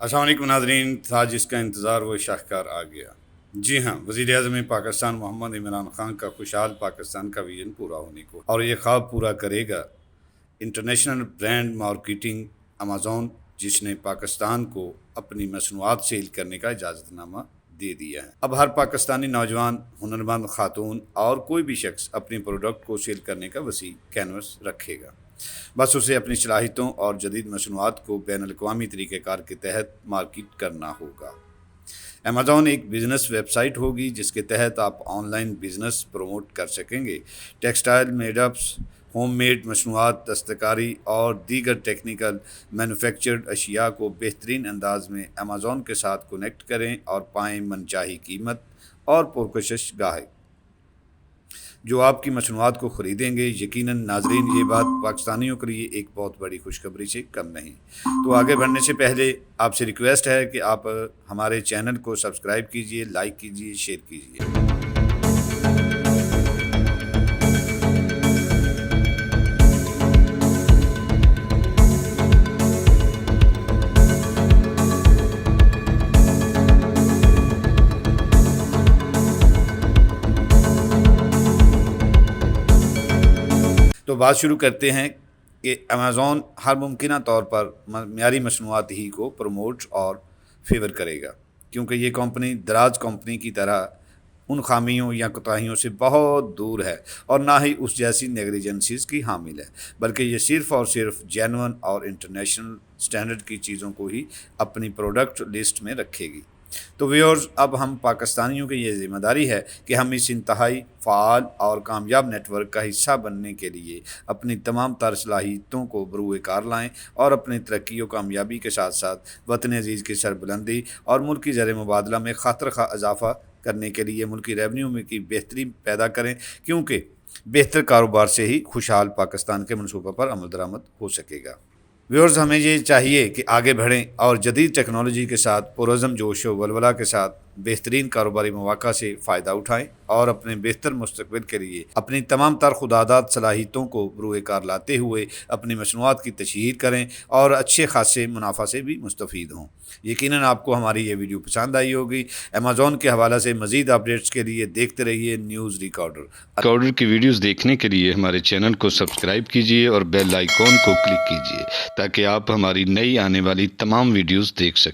अस्सलाम वालेकुम नाज़रीन, था जिसका इंतज़ार वो शाहकार आ गया। जी हाँ, वज़ीर-ए-आज़म पाकिस्तान मोहम्मद इमरान खान का खुशहाल पाकिस्तान का विज़न पूरा होने को, और ये ख्वाब पूरा करेगा इंटरनेशनल ब्रांड मार्केटिंग अमेज़न, जिसने पाकिस्तान को अपनी मसनूआत सेल करने का इजाज़तनामा दे दिया है। अब हर पाकिस्तानी नौजवान, हुनरमंद खातून और कोई भी शख्स अपनी प्रोडक्ट को सेल करने का वसी कैनवस रखेगा। बस उसे अपनी सलाहियतों और जदीद मसनूआत को बैनुल-अक़वामी तरीक़ेकार के तहत मार्केट करना होगा। अमेज़न एक बिज़नेस वेबसाइट होगी जिसके तहत आप ऑनलाइन बिज़नेस प्रमोट कर सकेंगे। टेक्सटाइल, मेडअप्स, होममेड मसनूआत, दस्तकारी और दीगर टेक्निकल मैन्युफैक्चर्ड अशिया को बेहतरीन अंदाज में अमेज़न के साथ कनेक्ट करें और पाएँ मनचाही कीमत और पुरकशिश गाहक जो आपकी मसनूआत को ख़रीदेंगे। यकीनन नाज़रीन, ये बात पाकिस्तानियों के लिए एक बहुत बड़ी खुशखबरी से कम नहीं। तो आगे बढ़ने से पहले आपसे रिक्वेस्ट है कि आप हमारे चैनल को सब्सक्राइब कीजिए, लाइक कीजिए, शेयर कीजिए। तो बात शुरू करते हैं कि अमेज़न हर मुमकिन तौर पर मयारी मसनूआत ही को प्रमोट और फेवर करेगा, क्योंकि ये कंपनी दराज कंपनी की तरह उन खामियों या कोताहियों से बहुत दूर है और ना ही उस जैसी नेग्लिजेंसीज़ की हामिल है, बल्कि ये सिर्फ़ और सिर्फ जेन्युइन और इंटरनेशनल स्टैंडर्ड की चीज़ों को ही अपनी प्रोडक्ट लिस्ट में रखेगी। तो व्यूअर्स, अब हम पाकिस्तानियों की ये ज़िम्मेदारी है कि हम इस इंतहाई फ़ाल और कामयाब नेटवर्क का हिस्सा बनने के लिए अपनी तमाम तर सलाहियतों को बरूए कार लाएँ और अपनी तरक्की और कामयाबी के साथ साथ वतन अज़ीज़ की सरबुलंदी और मुल्की ज़र मुबादला में खातर खा इजाफ़ा करने के लिए मुल्की रेवन्यू में की बेहतरी पैदा करें, क्योंकि बेहतर कारोबार से ही खुशहाल पाकिस्तान के मनसूबे पर अमल दरामद हो सकेगा। व्यूअर्स, हमें ये चाहिए कि आगे बढ़ें और जदीद टेक्नोलॉजी के साथ पुरज़म जोश व वलवला के साथ बेहतरीन कारोबारी मौक़ा से फ़ायदा उठाएँ और अपने बेहतर मुस्तक़बिल के लिए अपनी तमाम तर खुदादात सलाहियतों को बरूए कार लाते हुए अपनी मसनूआत की तशहीर करें और अच्छे खासे मुनाफा से भी मुस्तफ़ीद हों। यकीनन आपको हमारी ये वीडियो पसंद आई होगी। अमेज़न के हवाले से मज़ीद अपडेट्स के लिए देखते रहिए न्यूज़ रिकॉर्डर की वीडियोस देखने के लिए हमारे चैनल को सब्सक्राइब कीजिए और बेल आइकॉन को क्लिक कीजिए ताकि आप हमारी नई आने वाली तमाम वीडियोस देख सकें।